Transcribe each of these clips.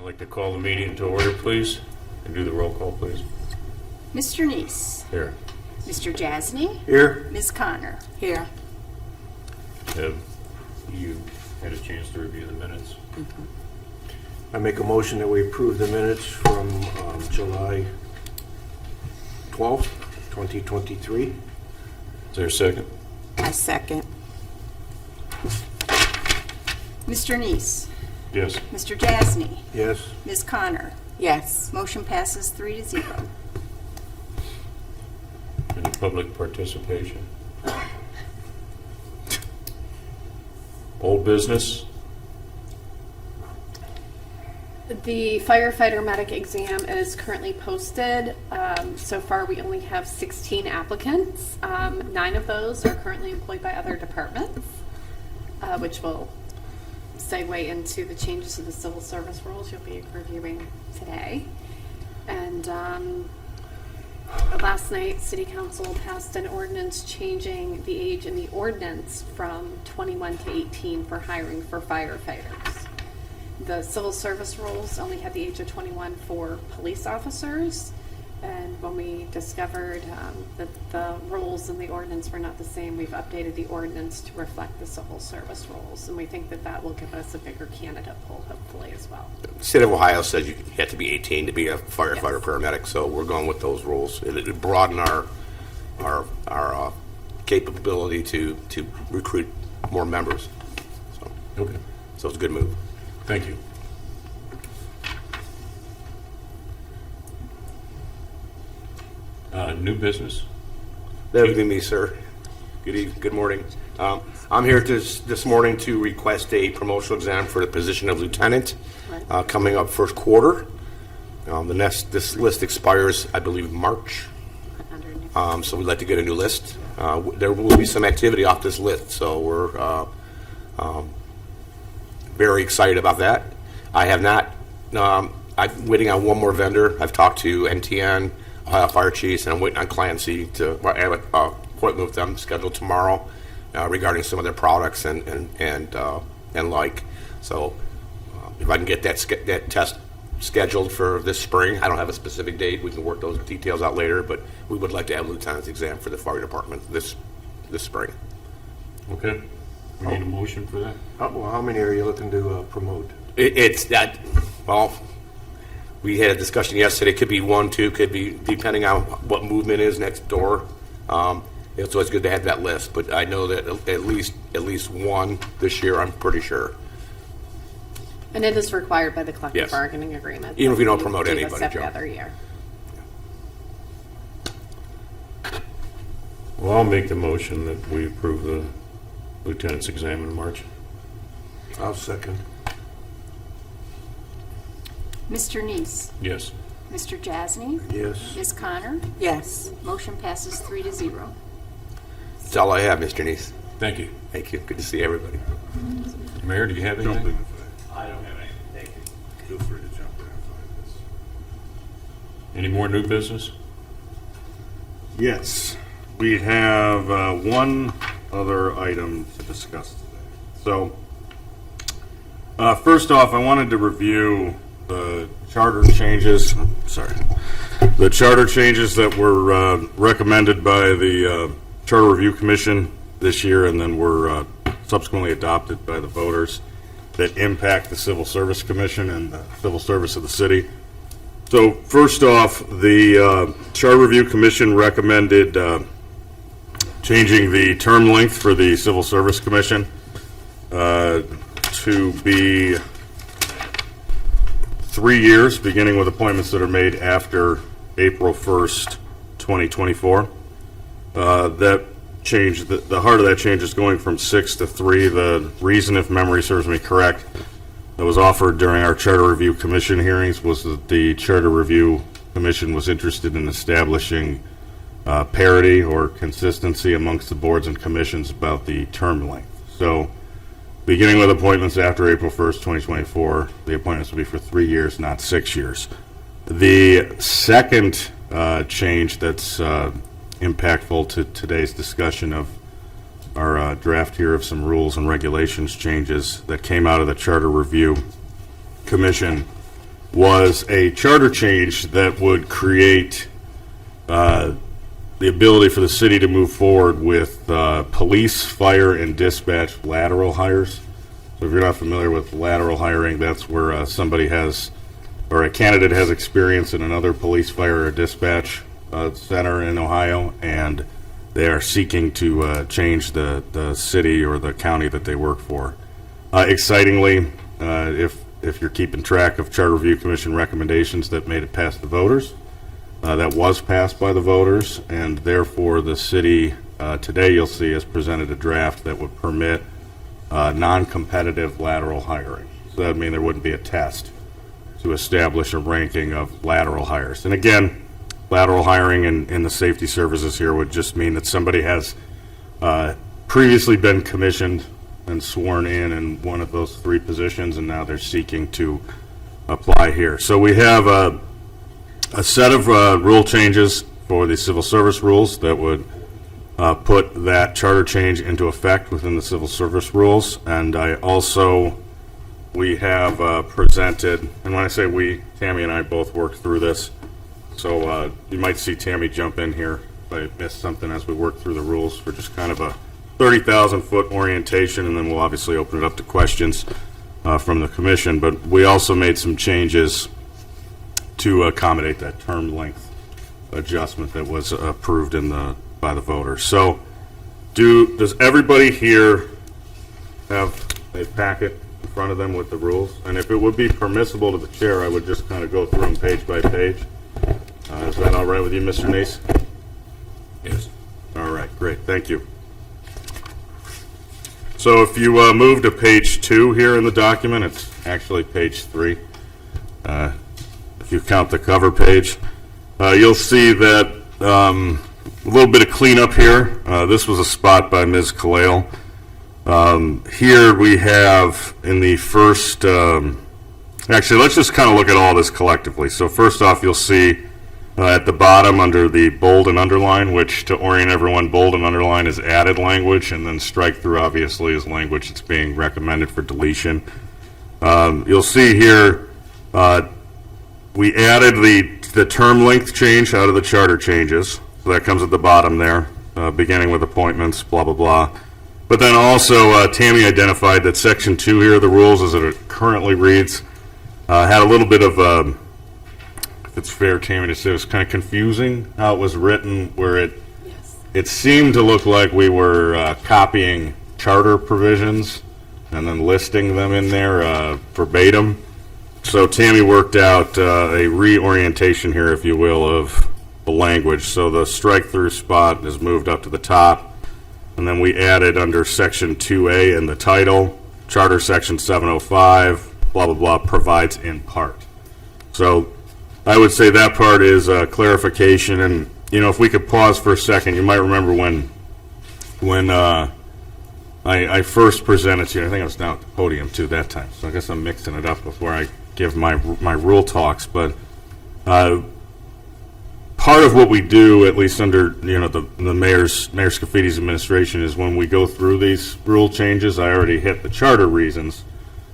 I'd like to call the meeting to order, please, and do the roll call, please. Mr. Neese. Here. Mr. Jasny. Here. Ms. Connor. Here. Have you had a chance to review the minutes? I make a motion that we approve the minutes from July 12th, 2023. Is there a second? I second. Mr. Neese. Yes. Mr. Jasny. Yes. Ms. Connor. Yes. Motion passes 3-0. Any public participation? Old business? The firefighter medic exam is currently posted. So far, we only have 16 applicants. 9 of those are currently employed by other departments, which will segue into the changes to the civil service rules you'll be reviewing today. And last night, City Council passed an ordinance changing the age in the ordinance from 21 to 18 for hiring for firefighters. The civil service rules only had the age of 21 for police officers, and when we discovered that the rules in the ordinance were not the same, we've updated the ordinance to reflect the civil service rules, and we think that that will give us a bigger candidate pool, hopefully, as well. The state of Ohio says you have to be 18 to be a firefighter Yes. paramedic, so we're going with those rules. It broaden our capability to recruit more members. Okay. So it's a good move. Thank you. New business? That would be me, sir. Good morning. I'm here this morning to request a promotional exam for the position of lieutenant coming up first quarter. This list expires, I believe, March. So we'd like to get a new list. There will be some activity off this list, so we're very excited about that. I have not. I'm waiting on one more vendor. I've talked to NTN, Ohio Fire Chiefs, and I'm waiting on Clancy to. I have an appointment with them scheduled tomorrow regarding some of their products and like. So if I can get that test scheduled for this spring, I don't have a specific date. We can work those details out later, but we would like to have a lieutenant's exam for the fire department this spring. Okay. We need a motion for that? How many are you looking to promote? It's that, well, we had a discussion yesterday. It could be 1, 2, could be depending on what movement is next door. It's always good to have that list, but I know that at least one this year, I'm pretty sure. And it is required by the collective Yes. bargaining agreement. Even if we don't that promote do this anybody, every Joe. other year. Well, I'll make the motion that we approve the lieutenant's exam in March. I'll second. Mr. Neese. Yes. Mr. Jasny. Yes. Ms. Connor. Yes. Motion passes 3-0. That's all I have, Mr. Neese. Thank you. Thank you. Good to see everybody. Mayor, do you have anything? I don't have anything, thank you. Feel free to jump in and find this. Any more new business? Yes, we have one other item to discuss today. So, first off, I wanted to review the charter changes. The charter changes that were recommended by the Charter Review Commission this year, and then were subsequently adopted by the voters, that impact the Civil Service Commission and the civil service of the city. So first off, the Charter Review Commission recommended changing the term length for the Civil Service Commission to be 3 years, beginning with appointments that are made after April 1st, 2024. That change, the heart of that change is going from 6 to 3. The reason, if memory serves me correct, that was offered during our Charter Review Commission hearings was that the Charter Review Commission was interested in establishing parity or consistency amongst the boards and commissions about the term length. So, beginning with appointments after April 1st, 2024, the appointments will be for 3 years, not 6 years. The second change that's impactful to today's discussion of our draft here of some rules and regulations changes that came out of the Charter Review Commission was a charter change that would create the ability for the city to move forward with police, fire, and dispatch lateral hires. So if you're not familiar with lateral hiring, that's where somebody has, or a candidate has experience in another police, fire, or dispatch center in Ohio, and they are seeking to change the city or the county that they work for. Excitingly, if you're keeping track of Charter Review Commission recommendations that made it past the voters, that was passed by the voters, and therefore the city today, you'll see, has presented a draft that would permit non-competitive lateral hiring. So that would mean there wouldn't be a test to establish a ranking of lateral hires. And again, lateral hiring in the safety services here would just mean that somebody has previously been commissioned and sworn in one of those three positions, and now they're seeking to apply here. So we have a set of rule changes for the civil service rules that would put that charter change into effect within the civil service rules. And we have presented, and when I say we, Tammy and I both worked through this. So you might see Tammy jump in here if I missed something as we work through the rules for just kind of a 30,000-foot orientation, and then we'll obviously open it up to questions from the commission. But we also made some changes to accommodate that term length adjustment that was approved by the voters. So does everybody here have a packet in front of them with the rules? And if it would be permissible to the chair, I would just kind of go through them page by page. Is that all right with you, Mr. Neese? Yes. All right, great, thank you. So if you move to page 2 here in the document, it's actually page 3. If you count the cover page, you'll see that a little bit of cleanup here. This was a spot by Ms. Kalale. Here we have in the first, actually let's just kind of look at all this collectively. So first off, you'll see at the bottom under the bold and underline, which to orient everyone, bold and underline is added language, and then strike through obviously is language that's being recommended for deletion. You'll see here we added the term length change out of the charter changes. So that comes at the bottom there, beginning with appointments, blah, blah, blah. But then also Tammy identified that section 2 here of the rules as it currently reads had a little bit of if it's fair, Tammy, to say it was kind of confusing how it was written, where it seemed to look like we were copying charter provisions and then listing them in there verbatim. So Tammy worked out a reorientation here, if you will, of the language. So the strike-through spot is moved up to the top, and then we added under section 2A in the title, charter section 705, blah, blah, blah, provides in part. So I would say that part is clarification, and if we could pause for a second, you might remember when I first presented to you. I think I was down at the podium too that time, so I guess I'm mixing it up before I give my rule talks. But part of what we do, at least under the Mayor Scaffidi's administration, is when we go through these rule changes. I already hit the charter reasons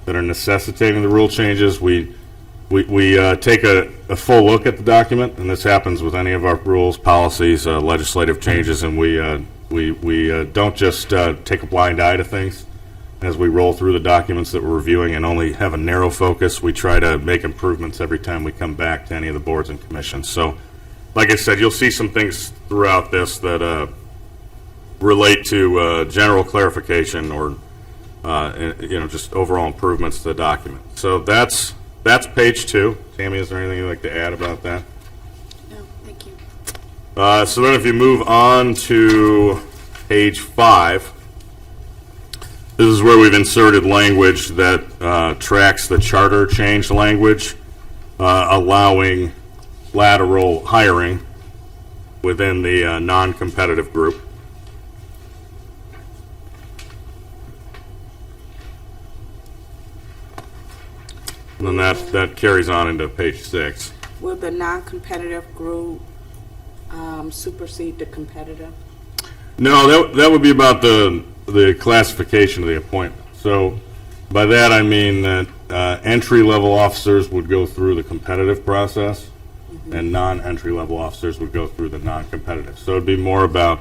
that are necessitating the rule changes. We take a full look at the document, and this happens with any of our rules, policies, legislative changes, and we don't just take a blind eye to things as we roll through the documents that we're reviewing and only have a narrow focus. We try to make improvements every time we come back to any of the boards and commissions. So, like I said, you'll see some things throughout this that relate to general clarification or just overall improvements to the document. So that's page 2. Tammy, is there anything you'd like to add about that? No, thank you. So then if you move on to page 5, this is where we've inserted language that tracks the charter change language, allowing lateral hiring within the non-competitive group. And then that carries on into page 6. Will the non-competitive group supersede the competitive? No, that would be about the classification of the appointment. So by that I mean that entry-level officers would go through the competitive process, and non-entry-level officers would go through the non-competitive. So it'd be more about,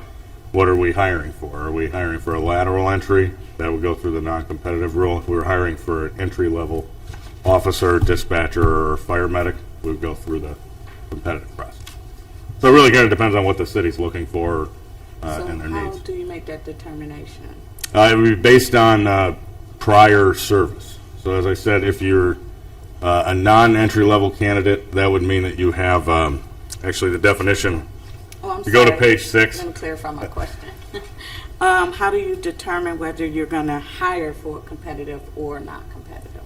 what are we hiring for? Are we hiring for a lateral entry? That would go through the non-competitive rule. If we were hiring for an entry-level officer, dispatcher, or fire medic, we would go through the competitive process. So it really kind of depends on what the city's looking for and their So how needs. do you make that determination? It would be based on prior service. So as I said, if you're a non-entry level candidate, that would mean that you have, actually the definition, Oh, I'm you go to sorry. page 6. Let me clarify my question. How do you determine whether you're going to hire for competitive or not competitive?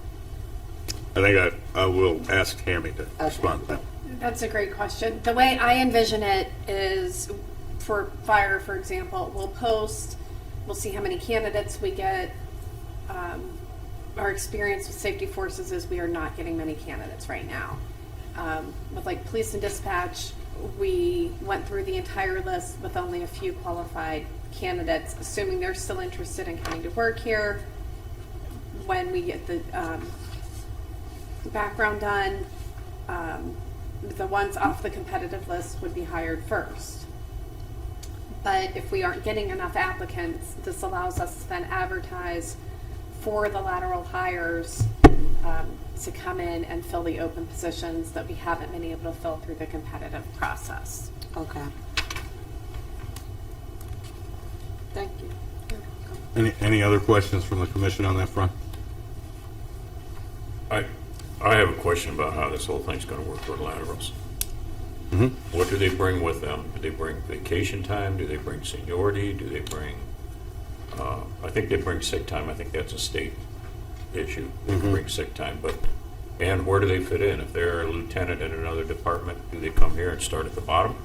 I think I will ask Tammy to respond to that. That's a great question. The way I envision it is, for fire, for example, we'll post, we'll see how many candidates we get. Our experience with safety forces is we are not getting many candidates right now. With like police and dispatch, we went through the entire list with only a few qualified candidates, assuming they're still interested in coming to work here. When we get the background done, the ones off the competitive list would be hired first. But if we aren't getting enough applicants, this allows us to then advertise for the lateral hires to come in and fill the open positions that we haven't been able to fill through the competitive process. Okay. Thank you. Any other questions from the commission on that front? I have a question about how this whole thing's gonna work for laterals. What do they bring with them? Do they bring vacation time? Do they bring seniority? Do they bring, I think they bring sick time. I think that's a state issue. They bring sick time, and where do they fit in? If they're a lieutenant in another department, do they come here and start at the bottom?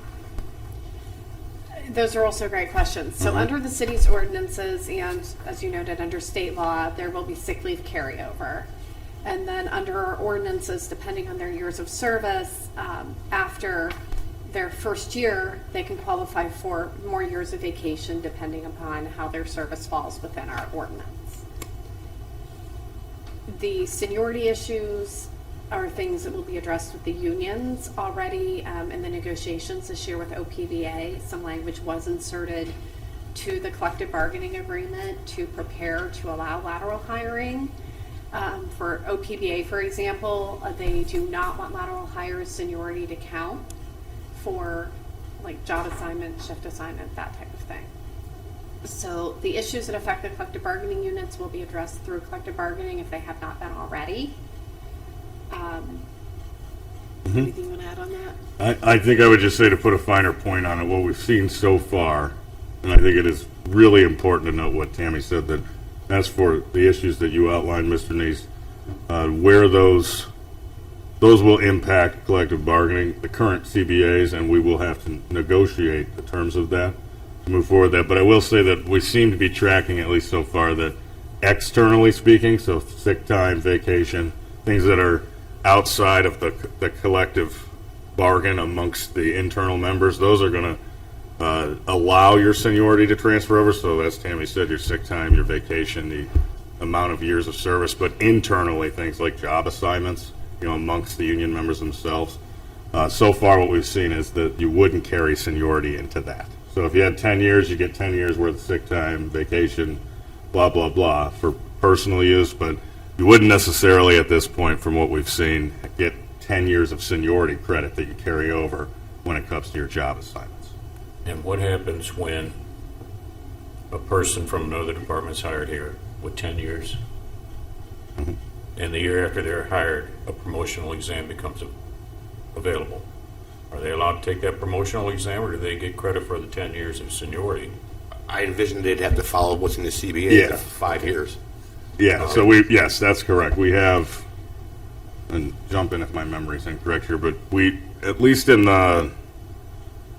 Those are also great questions. So under the city's ordinances and, as you noted, under state law, there will be sick leave carryover. And then under our ordinances, depending on their years of service, after their first year, they can qualify for more years of vacation depending upon how their service falls within our ordinance. The seniority issues are things that will be addressed with the unions already in the negotiations this year with OPBA. Some language was inserted to the collective bargaining agreement to prepare to allow lateral hiring. For OPBA, for example, they do not want lateral hires seniority to count for like job assignment, shift assignment, that type of thing. So the issues that affect the collective bargaining units will be addressed through collective bargaining if they have not been already. Anything you want to add on that? I think I would just say, to put a finer point on it, what we've seen so far, and I think it is really important to note what Tammy said, that as for the issues that you outlined, Mr. Neese, where those will impact collective bargaining, the current CBAs, and we will have to negotiate the terms of that to move forward with that. But I will say that we seem to be tracking, at least so far, that externally speaking, so sick time, vacation, things that are outside of the collective bargain amongst the internal members, those are going to allow your seniority to transfer over. So as Tammy said, your sick time, your vacation, the amount of years of service, but internally things like job assignments, amongst the union members themselves. So far what we've seen is that you wouldn't carry seniority into that. So if you had 10 years, you get 10 years worth of sick time, vacation, blah, blah, blah, for personal use, but you wouldn't necessarily at this point, from what we've seen, get 10 years of seniority credit that you carry over when it comes to your job assignments. And what happens when a person from another department's hired here with 10 years? And the year after they're hired, a promotional exam becomes available. Are they allowed to take that promotional exam, or do they get credit for the 10 years of seniority? I envisioned they'd have to follow what's in the CBA Yeah. for 5 years. Yeah, so yes, that's correct. We have, and jump in if my memory's incorrect here, but we, at least in the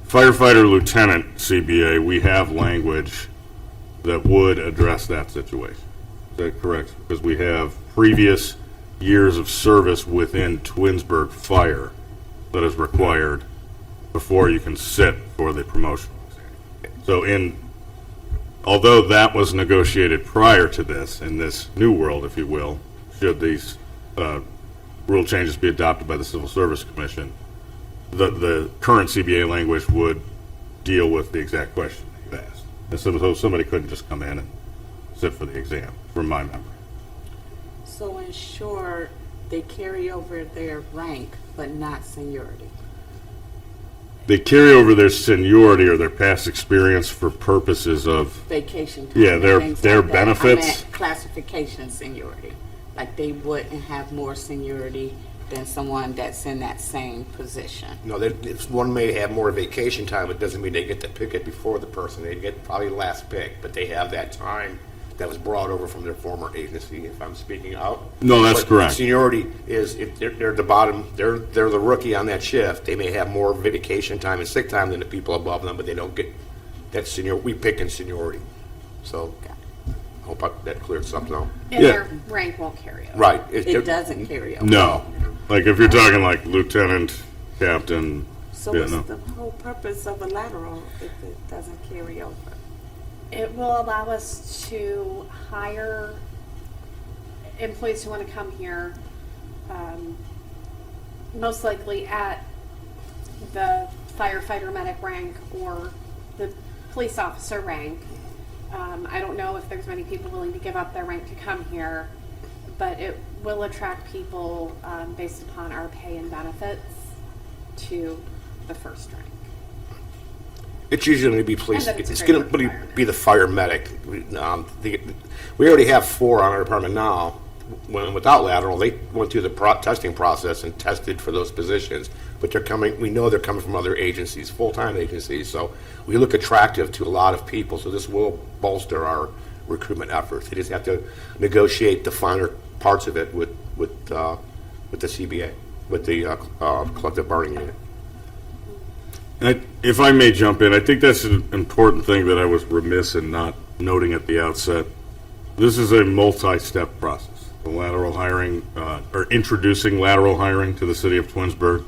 firefighter lieutenant CBA, we have language that would address that situation. Is that correct? Because we have previous years of service within Twinsburg Fire that is required before you can sit for the promotional exam. So although that was negotiated prior to this, in this new world, if you will, should these rule changes be adopted by the Civil Service Commission, the current CBA language would deal with the exact question that you asked. And so somebody couldn't just come in and sit for the exam, from my memory. So in short, they carry over their rank, but not seniority. They carry over their seniority or their past experience for purposes of, Vacation time. Yeah, and their things like that. benefits. I meant classification seniority. Like they wouldn't have more seniority than someone that's in that same position. No, if one may have more vacation time, it doesn't mean they get to pick it before the person. They get probably last pick, but they have that time that was brought over from their former agency, if I'm speaking out. No, that's But correct. Seniority is, if they're at the bottom, they're the rookie on that shift. They may have more vacation time and sick time than the people above them, but they don't get that senior, we pick in seniority. So, I hope that cleared something out. And Yeah. their rank won't carry over. Right. It doesn't carry over. no. Like if you're talking like lieutenant, captain, So yeah, what's no. the whole purpose of a lateral if it doesn't carry over? It will allow us to hire employees who want to come here, most likely at the firefighter medic rank or the police officer rank. I don't know if there's many people willing to give up their rank to come here, but it will attract people based upon our pay and benefits to the first rank. It's usually going to be police. And that it's a It's great going to environment. be the fire medic. We already have 4 on our department now. When without lateral, they went through the testing process and tested for those positions. But they're coming. We know they're coming from other agencies, full-time agencies. So we look attractive to a lot of people. So this will bolster our recruitment efforts. They just have to negotiate the finer parts of it with the CBA, with the collective bargaining unit. If I may jump in, I think that's an important thing that I was remiss in not noting at the outset. This is a multi-step process. The lateral hiring, or introducing lateral hiring to the city of Twinsburg.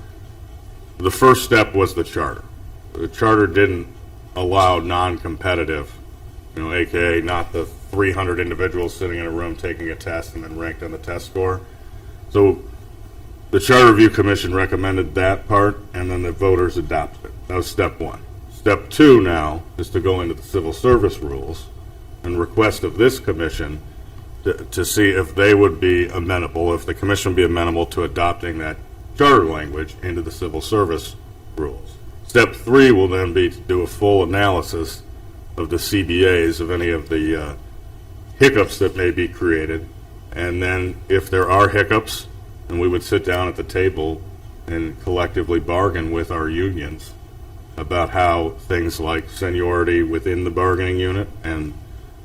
The first step was the charter. The charter didn't allow non-competitive, AKA not the 300 individuals sitting in a room taking a test and then ranked on the test score. So the Charter Review Commission recommended that part, and then the voters adopted it. That was step 1. Step 2 now is to go into the civil service rules and request of this commission to see if they would be amenable, if the commission would be amenable to adopting that charter language into the civil service rules. Step 3 will then be to do a full analysis of the CBAs, of any of the hiccups that may be created, and then if there are hiccups, then we would sit down at the table and collectively bargain with our unions about how things like seniority within the bargaining unit, and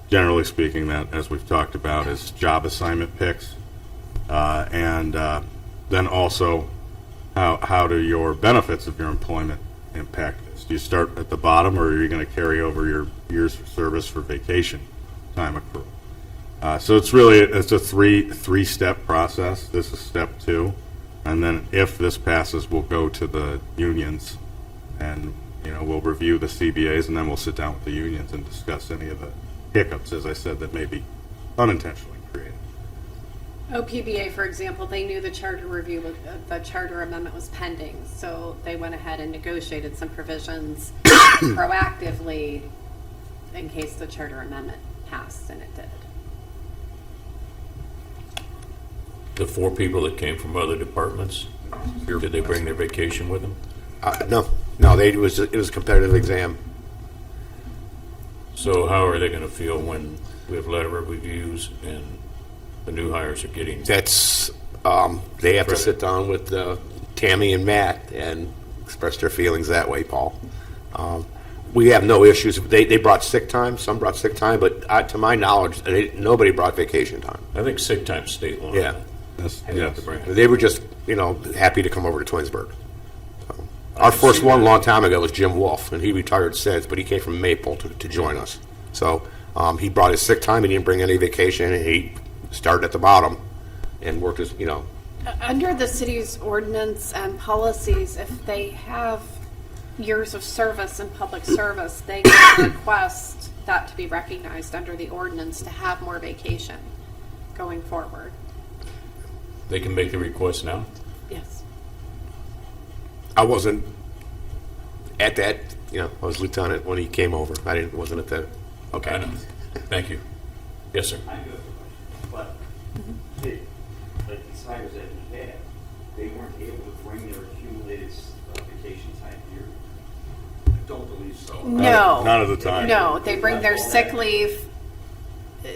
generally speaking, that, as we've talked about, is job assignment picks, and then also how do your benefits of your employment impact this? Do you start at the bottom, or are you going to carry over your years of service for vacation time accrual? So it's a three-step process. This is step 2, and then if this passes, we'll go to the unions, and we'll review the CBAs, and then we'll sit down with the unions and discuss any of the hiccups, as I said, that may be unintentionally created. OPBA, for example, they knew the charter review, the charter amendment was pending, so they went ahead and negotiated some provisions proactively in case the charter amendment passed, and it did. The 4 people that came from other departments, did they bring their vacation with them? No, it was a competitive exam. So how are they going to feel when we have letter of reviews and the new hires are getting? That's they have to sit down with Tammy and Matt and express their feelings that way, Paul. We have no issues. They brought sick time. Some brought sick time, but to my knowledge, nobody brought vacation time. I think sick time state law. Yeah. They have to bring it. They were just, happy to come over to Twinsburg. So, our first one a long time ago was Jim Wolf, and he retired since, but he came from Maple to join us. So he brought his sick time. He didn't bring any vacation, and he started at the bottom and worked his, Under the city's ordinance and policies, if they have years of service in public service, they can request that to be recognized under the ordinance to have more vacation going forward. They can make the request now? Yes. I wasn't at that, I was lieutenant when he came over. Wasn't at that. I Okay. know. Thank you. Yes, sir. I do have a question, but they, like these hires that we had, they weren't able to bring their accumulated vacation time here. I don't believe so. No. None of the time. No, they bring their sick leave,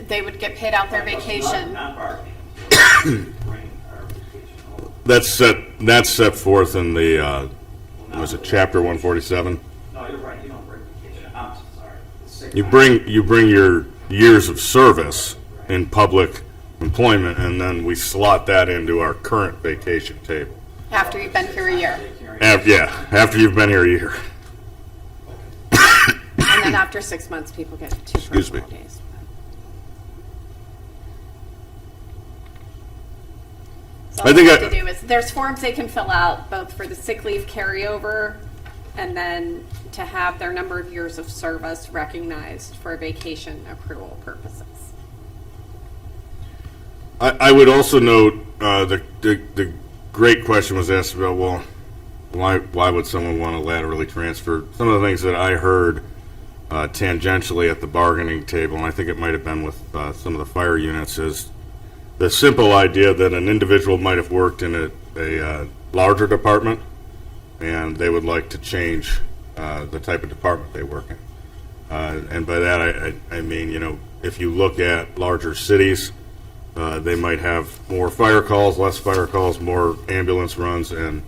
they would get paid out their vacation. Not bargaining, so bring our vacation over. That's set forth in the, was it chapter 147? No, you're right, you don't bring vacation, I'm sorry. The sick You time. bring your years of service in public employment, and then we slot that into our current vacation table. After you've been here a year. After you've been here a year. And then after 6 months, people get 2 Excuse me. personal days. So all I they think have I- to do is, there's forms they can fill out, both for the sick leave carryover, and then to have their number of years of service recognized for vacation accrual purposes. I would also note, the great question was asked about, well, why would someone want to laterally transfer? Some of the things that I heard tangentially at the bargaining table, and I think it might have been with some of the fire units, is the simple idea that an individual might have worked in a larger department, and they would like to change the type of department they work in. And by that, I mean, if you look at larger cities, they might have more fire calls, less fire calls, more ambulance runs, and,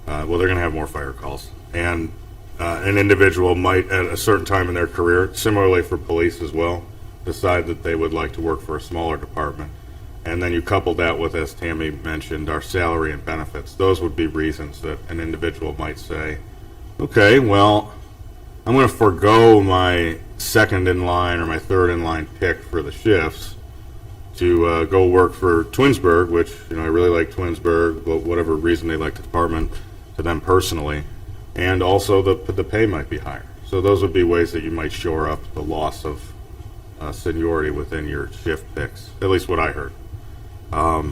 they're going to have more fire calls. And an individual might, at a certain time in their career, similarly for police as well, decide that they would like to work for a smaller department. And then you couple that with, as Tammy mentioned, our salary and benefits. Those would be reasons that an individual might say, okay, well, I'm going to forego my second in line or my third in line pick for the shifts to go work for Twinsburg, which, I really like Twinsburg, but whatever reason they like the department to them personally. And also the pay might be higher. So those would be ways that you might shore up the loss of seniority within your shift picks, at least what I heard. But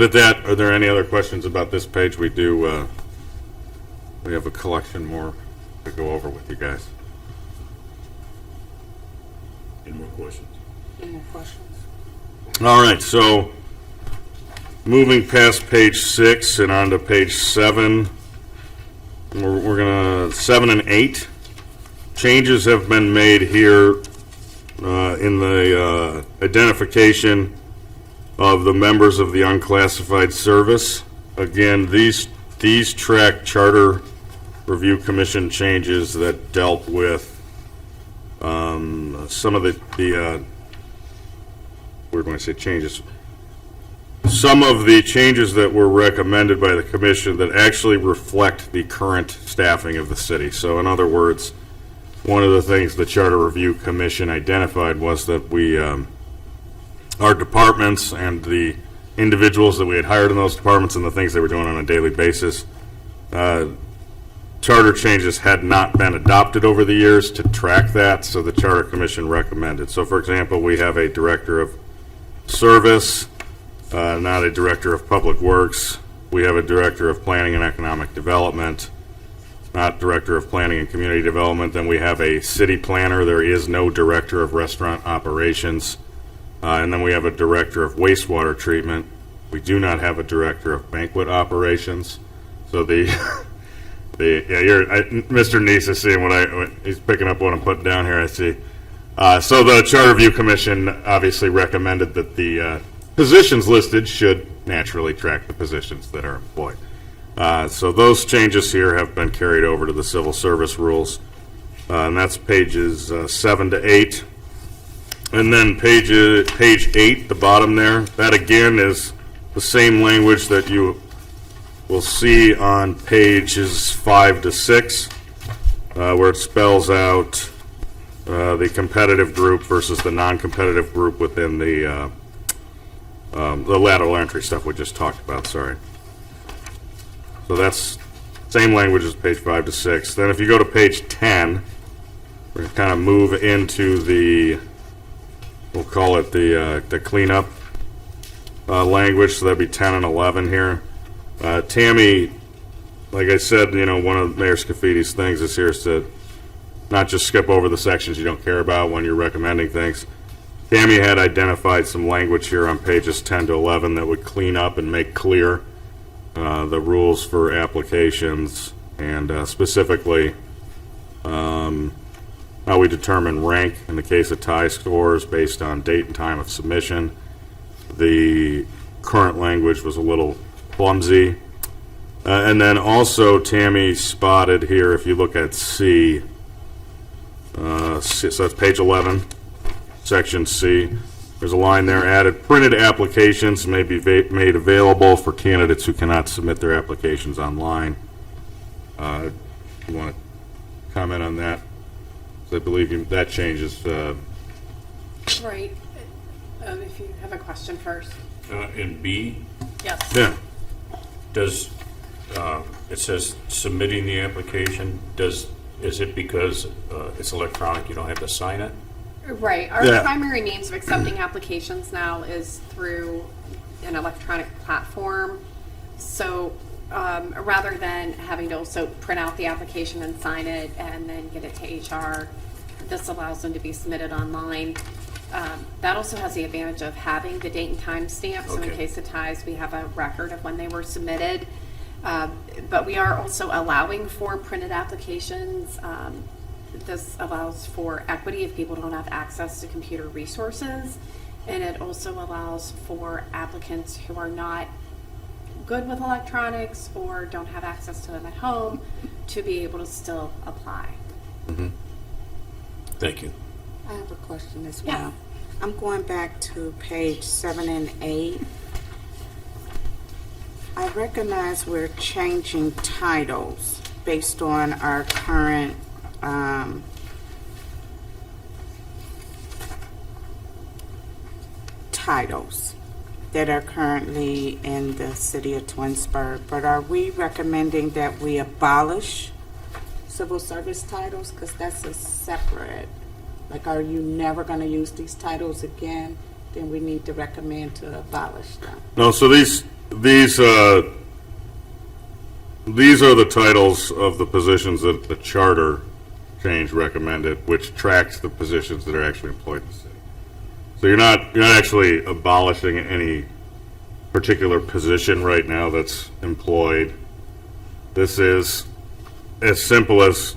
at that, are there any other questions about this page? We have a collection more to go over with you guys. Any more questions? Any more questions? All right, so moving past page 6 and on to page 7, we're gonna 7 and 8. Changes have been made here in the identification of the members of the unclassified service. Again, these track Charter Review Commission changes that dealt with some of we're going to say changes. Some of the changes that were recommended by the commission that actually reflect the current staffing of the city. So in other words, one of the things the Charter Review Commission identified was that our departments and the individuals that we had hired in those departments and the things they were doing on a daily basis, charter changes had not been adopted over the years to track that, so the Charter Commission recommended. So for example, we have a director of service, not a director of public works. We have a director of planning and economic development, not director of planning and community development. Then we have a city planner. There is no director of restaurant operations. And then we have a director of wastewater treatment. We do not have a director of banquet operations. So Mr. Neese is seeing he's picking up what I'm putting down here, I see. So the Charter Review Commission obviously recommended that the positions listed should naturally track the positions that are employed. So those changes here have been carried over to the civil service rules, and that's pages 7 to 8. And then page 8, the bottom there, that again is the same language that you will see on pages 5 to 6, where it spells out the competitive group versus the non-competitive group within the lateral entry stuff we just talked about, sorry. So that's same language as page 5 to 6. Then if you go to page 10, we're going to kind of move into the, we'll call it the cleanup language, so that'd be 10 and 11 here. Tammy, like I said, one of Mayor Scaffidi's things is here is to not just skip over the sections you don't care about when you're recommending things. Tammy had identified some language here on pages 10 to 11 that would clean up and make clear the rules for applications, and specifically how we determine rank in the case of tie scores based on date and time of submission. The current language was a little clumsy. And then also Tammy spotted here, if you look at C, so that's page 11, section C. There's a line there, added printed applications may be made available for candidates who cannot submit their applications online. You want to comment on that? So I believe that changes. Right. If you have a question first. In B, Yes. Yeah. does, it says submitting the application, is it because it's electronic, you don't have to sign it? Right. Our Yeah. primary means of accepting applications now is through an electronic platform. So rather than having to also print out the application and sign it and then get it to HR, this allows them to be submitted online. That also has the advantage of having the date and time stamp, so in Okay. case of ties, we have a record of when they were submitted. But we are also allowing for printed applications. This allows for equity if people don't have access to computer resources. And it also allows for applicants who are not good with electronics or don't have access to them at home to be able to still apply. Thank you. I have a question as Yes. well. I'm going back to page 7 and 8. I recognize we're changing titles based on our current titles that are currently in the city of Twinsburg, but are we recommending that we abolish civil service titles? Because that's a separate, like, are you never going to use these titles again? Then we need to recommend to abolish them. No, so these are the titles of the positions that the charter change recommended, which tracks the positions that are actually employed in the city. So you're not actually abolishing any particular position right now that's employed. This is as simple as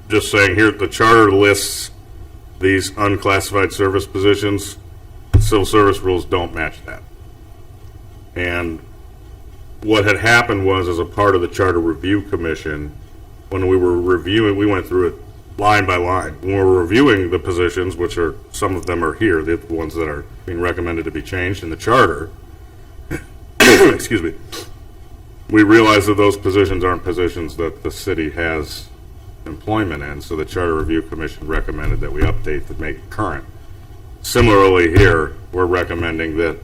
just saying, here, the charter lists these unclassified service positions. Civil service rules don't match that. And what had happened was, as a part of the Charter Review Commission, when we were reviewing, we went through it line by line. When we were reviewing the positions, which are, some of them are here, the ones that are being recommended to be changed in the charter, excuse me, we realized that those positions aren't positions that the city has employment in, so the Charter Review Commission recommended that we update to make it current. Similarly here, we're recommending that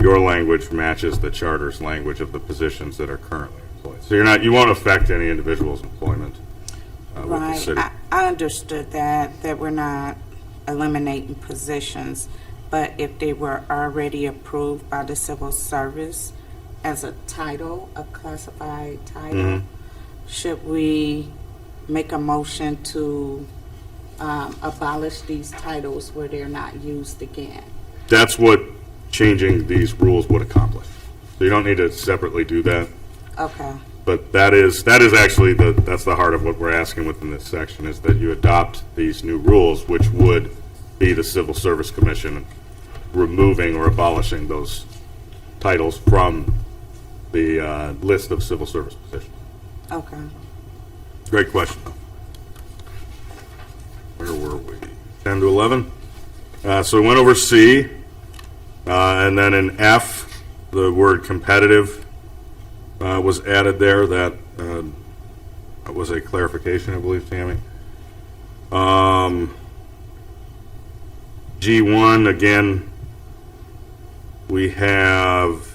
your language matches the charter's language of the positions that are currently employed. So you won't affect any individual's employment with the Right. city. I understood that we're not eliminating positions, but if they were already approved by the civil service as a title, a classified title, should we make a motion to abolish these titles where they're not used again? That's what changing these rules would accomplish. So you don't need to separately do that. Okay. But that is actually that's the heart of what we're asking within this section, is that you adopt these new rules, which would be the Civil Service Commission removing or abolishing those titles from the list of civil service positions. Okay. Great question, though. Where were we? 10 to 11? So we went over C, and then in F, the word competitive was added there. That was a clarification, I believe, Tammy. G1, again, we have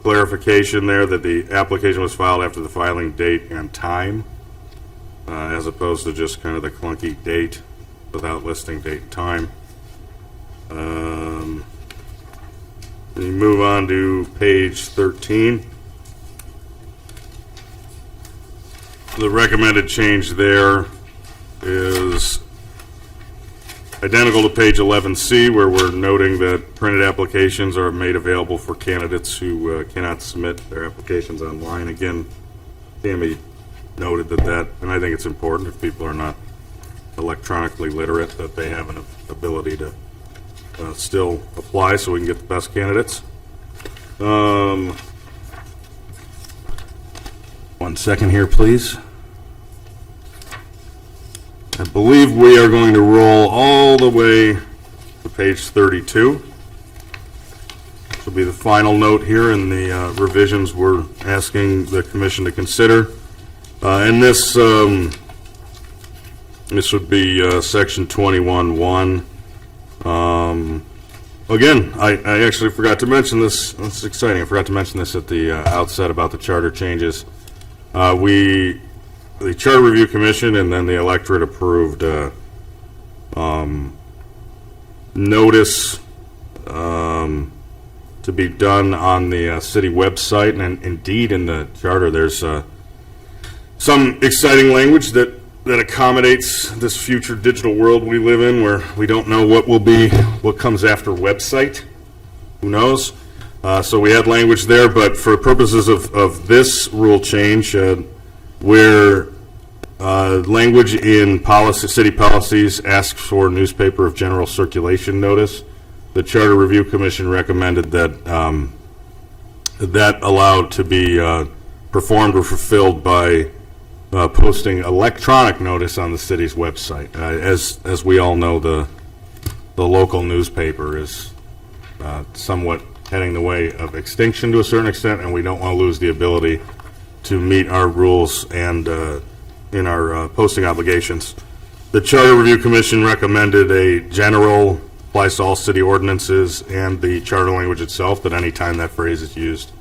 clarification there that the application was filed after the filing date and time, as opposed to just kind of the clunky date without listing date and time. We move on to page 13. The recommended change there is identical to page 11C, where we're noting that printed applications are made available for candidates who cannot submit their applications online. Again, Tammy noted that, and I think it's important if people are not electronically literate, that they have an ability to still apply so we can get the best candidates. 1 second here, please. I believe we are going to roll all the way to page 32. This will be the final note here in the revisions we're asking the commission to consider. And this would be section 21.1. Again, I actually forgot to mention this. It's exciting. I forgot to mention this at the outset about the charter changes. The Charter Review Commission and then the electorate approved notice to be done on the city website, and indeed in the charter there's some exciting language that accommodates this future digital world we live in, where we don't know what comes after website. Who knows? So we had language there, but for purposes of this rule change, where language in city policies asks for newspaper of general circulation notice, the Charter Review Commission recommended that that allowed to be performed or fulfilled by posting electronic notice on the city's website. As we all know, the local newspaper is somewhat heading the way of extinction to a certain extent, and we don't want to lose the ability to meet our rules and in our posting obligations. The Charter Review Commission recommended a general, applies to all city ordinances and the charter language itself, that any time that phrase is used,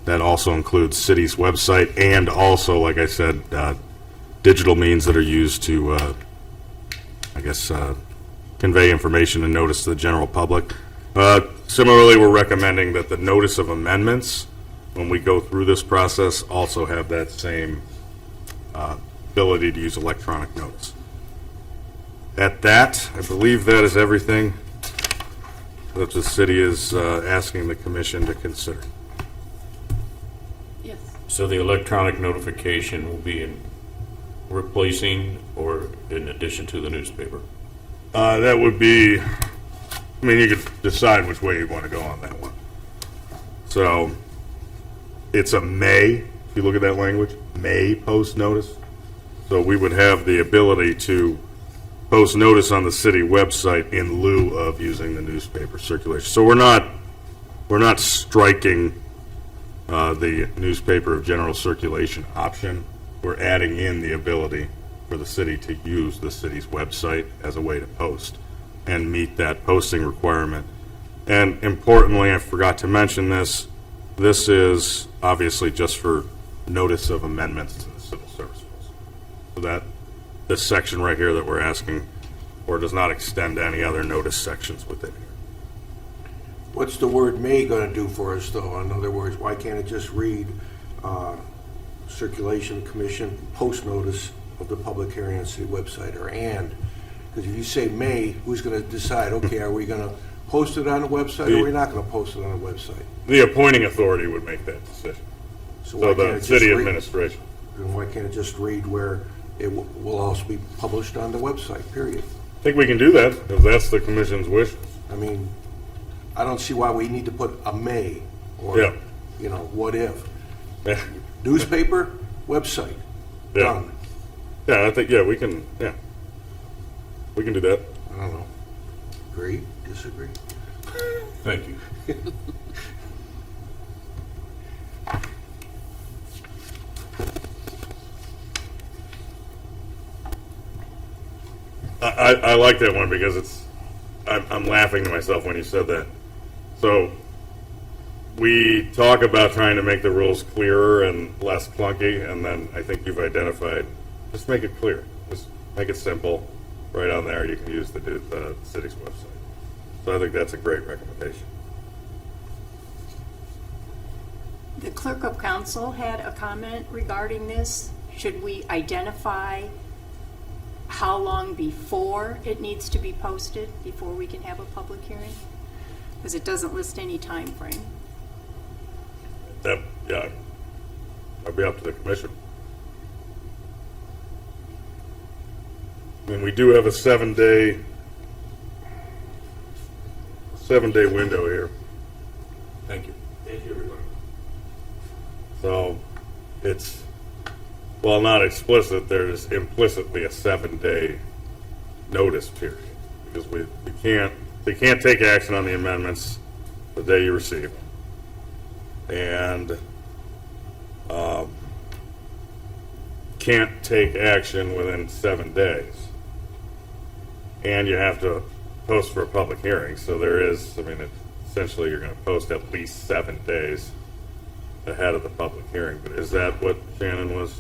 that also includes city's website, and also, like I said, digital means that are used to, convey information and notice to the general public. Similarly, we're recommending that the notice of amendments, when we go through this process, also have that same ability to use electronic notice. At that, I believe that is everything that the city is asking the commission to consider. Yes. So the electronic notification will be in replacing or in addition to the newspaper? That would be, you could decide which way you want to go on that one. So it's a may, if you look at that language, may post notice. So we would have the ability to post notice on the city website in lieu of using the newspaper circulation. So we're not striking the newspaper of general circulation option. We're adding in the ability for the city to use the city's website as a way to post and meet that posting requirement. And importantly, I forgot to mention this is obviously just for notice of amendments to the civil service rules. So that this section right here that we're asking for does not extend to any other notice sections within here. What's the word may going to do for us, though? In other words, why can't it just read Circulation Commission post notice of the public hearing on city website, or and? Because if you say may, who's going to decide, okay, are we going to post it on the website or are we not going to post it on the website? The appointing authority would make that decision. So So why can't the it just city read- administration. And why can't it just read where it will also be published on the website, period? I think we can do that if that's the commission's wish. I mean, I don't see why we need to put a may or, Yeah. What if. Yeah, Newspaper, website, Yeah. done. I think, we can, we can do that. I don't know. Agree, disagree? Thank you. I like that one because I'm laughing to myself when you said that. So we talk about trying to make the rules clearer and less clunky, and then I think you've identified, just make it clear. Just make it simple. Right on there, you can use the city's website. So I think that's a great recommendation. The clerk of council had a comment regarding this. Should we identify how long before it needs to be posted, before we can have a public hearing? Because it doesn't list any time frame. That, yeah, that'd be up to the commission. I mean, we do have a 7-day window here. Thank you. Thank you, everybody. So it's, while not explicit, there's implicitly a 7-day notice period. Because they can't take action on the amendments the day you receive them. And can't take action within 7 days. And you have to post for a public hearing. So there is, I mean, essentially you're going to post at least 7 days ahead of the public hearing. But is that what Shannon was,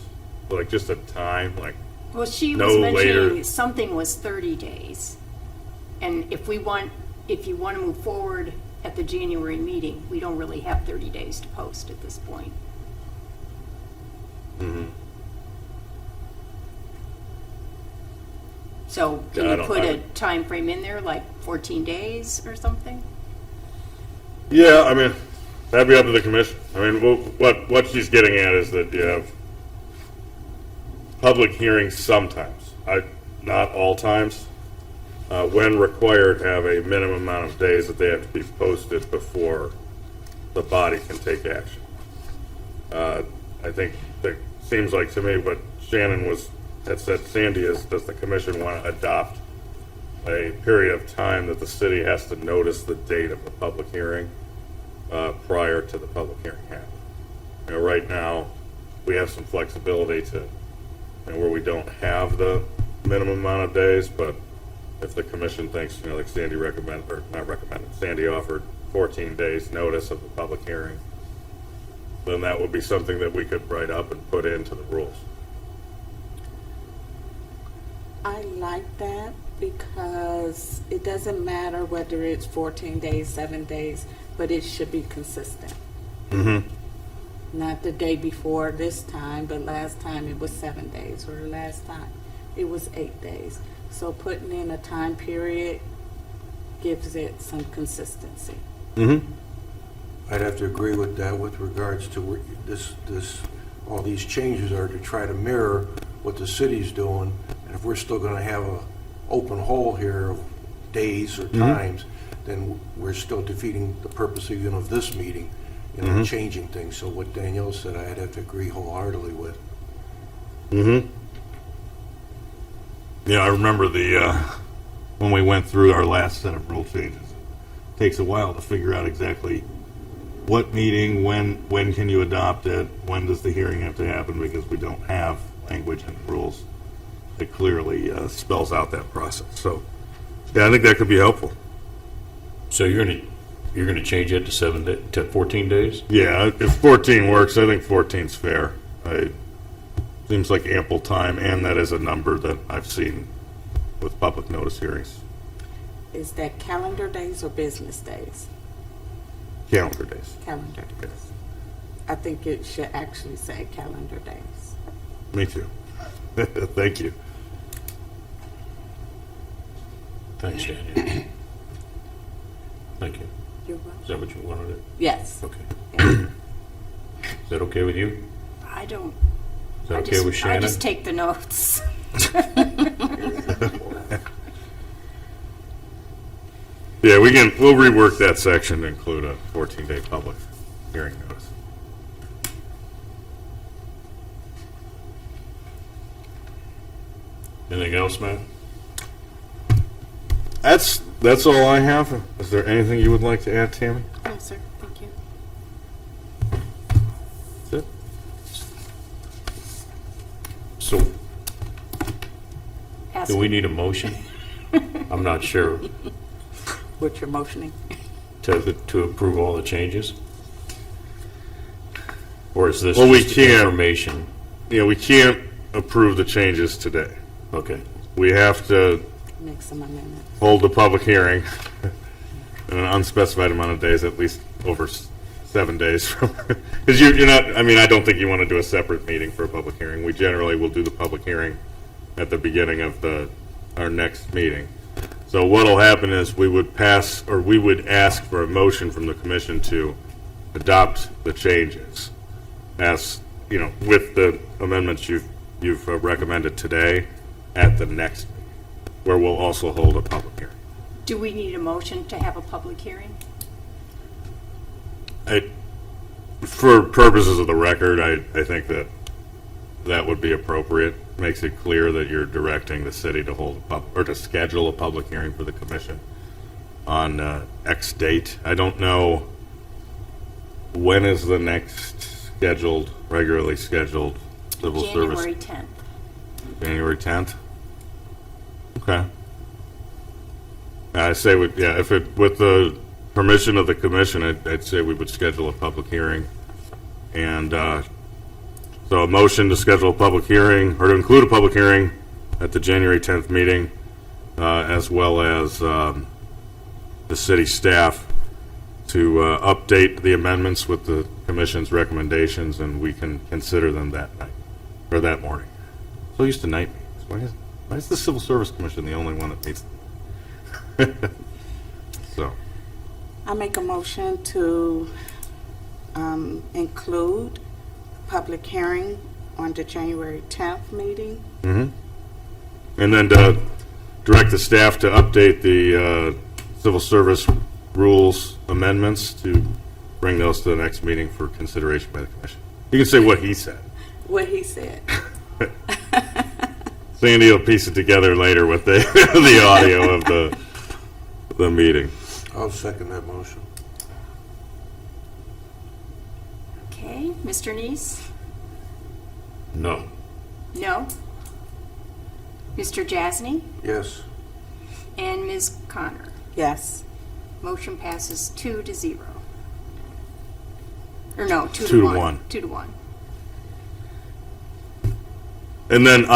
like, just a time, like? Well, she was No mentioning later. something was 30 days. And if you want to move forward at the January meeting, we don't really have 30 days to post at this point. So can Yeah, I you don't- put I a don't- time frame in there, like 14 days or something? Yeah, I mean, that'd be up to the commission. I mean, what she's getting at is that you have public hearings sometimes, not all times, when required, have a minimum amount of days that they have to be posted before the body can take action. I think that seems like to me what Shannon had said, Sandy, is, does the commission want to adopt a period of time that the city has to notice the date of the public hearing prior to the public hearing happening? You know, right now, we have some flexibility to, where we don't have the minimum amount of days, but if the commission thinks, like Sandy recommended, or not recommended, Sandy offered 14 days notice of the public hearing, then that would be something that we could write up and put into the rules. I like that because it doesn't matter whether it's 14 days, 7 days, but it should be consistent. Not the day before this time, but last time it was 7 days, or last time it was 8 days. So putting in a time period gives it some consistency. I'd have to agree with that with regards to all these changes are to try to mirror what the city's doing. And if we're still going to have a open hole here of days or times, then we're still defeating the purpose even of this meeting, changing things. So what Danielle said, I'd have to agree wholeheartedly with. Yeah, I remember when we went through our last set of rule changes. It takes a while to figure out exactly what meeting, when can you adopt it, when does the hearing have to happen, because we don't have language in the rules that clearly spells out that process. So, yeah, I think that could be helpful. So you're gonna change it to 14 days? Yeah, if 14 works, I think 14's fair. Seems like ample time, and that is a number that I've seen with public notice hearings. Is that calendar days or business days? Calendar days. Calendar days. I think it should actually say calendar days. Me too. Thank you. Thanks, Daniel. Thank you. You're welcome. Is that what you wanted to? Yes. Okay. Yeah. Is that okay with you? I don't. Is that I okay just, with Shannon? I just take the notes. Yeah, we'll rework that section to include a 14-day public hearing notice. Anything else, Matt? That's all I have. Is there anything you would like to add, Tammy? No, sir, thank you. That's it. So, Ask- do we need a motion? I'm not sure. What you're motioning? To approve all the changes? Or is this Well, we just can't. information? Yeah, we can't approve the changes today. Okay. We have to Make some amendments. hold the public hearing in an unspecified amount of days, at least over 7 7 days from, because you're not, I mean, I don't think you want to do a separate meeting for a public hearing. We generally will do the public hearing at the beginning of our next meeting. So what'll happen is we would ask for a motion from the commission to adopt the changes as, with the amendments you've recommended today at the next meeting, where we'll also hold a public hearing. Do we need a motion to have a public hearing? For purposes of the record, I think that would be appropriate. Makes it clear that you're directing the city to hold or to schedule a public hearing for the commission on X date. I don't know when is the next regularly scheduled civil service. January 10th. January 10th? Okay. I say, with the permission of the commission, I'd say we would schedule a public hearing. And so a motion to schedule a public hearing, or to include a public hearing at the January 10th meeting, as well as the city staff to update the amendments with the commission's recommendations, and we can consider them that night, or that morning. So used to night meetings. Why is the Civil Service Commission the only one that meets? So, I make a motion to include public hearing on the January 10th meeting. and then to direct the staff to update the civil service rules amendments to bring those to the next meeting for consideration by the commission. You can say what he said. What he said. Sandy will piece it together later with the the audio of the meeting. I'll second that motion. Okay, Mr. Neese? No. No? Mr. Jasny? Yes. And Ms. Connor? Yes. Motion passes 2-0. Or no, 2 2 to to 1. 1. 2 to 1. And then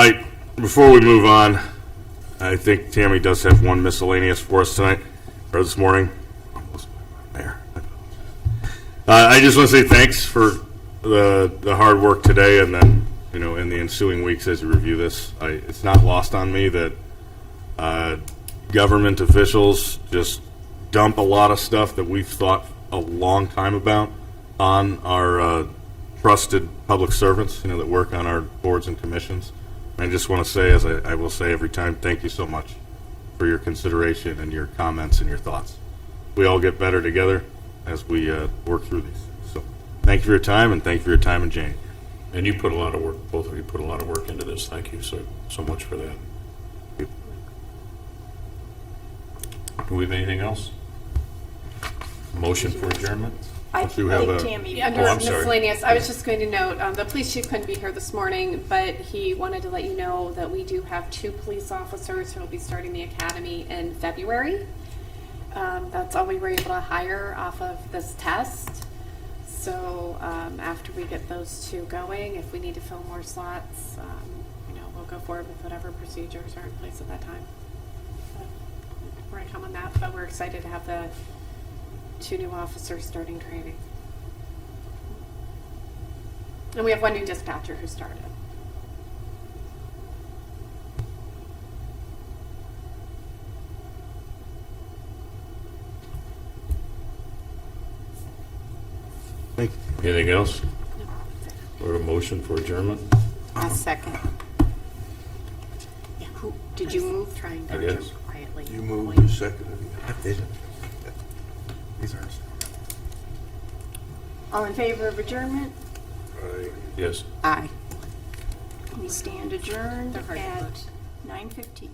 before we move on, I think Tammy does have one miscellaneous for us tonight, or this morning. Almost there. I just want to say thanks for the hard work today, and then, in the ensuing weeks as you review this. It's not lost on me that government officials just dump a lot of stuff that we've thought a long time about on our trusted public servants, that work on our boards and commissions. I just want to say, as I will say every time, thank you so much for your consideration and your comments and your thoughts. We all get better together as we work through these. So thank you for your time, and thank you for your time, and Jane. And you put a lot of work, both of you put a lot of work into this. Thank you so much for that. Do we have anything else? Motion for adjournment? I you have think a- Tammy. Under I'm sorry. miscellaneous, I was just going to note, the police chief couldn't be here this morning, but he wanted to let you know that we do have 2 police officers who will be starting the academy in February. That's all we were able to hire off of this test. So after we get those 2 going, if we need to fill more slots, we'll go forward with whatever procedures are in place at that time. But more to come on that, but we're excited to have the 2 new officers starting training. And we have 1 new dispatcher who started. Thank you. Anything else? Or a motion for adjournment? I second. Did you move? Trying I to guess. adjourn quietly. You moved, you seconded. These are All in favor of adjournment? Yes. Aye. We stand adjourned They're hard to at vote. 9:15.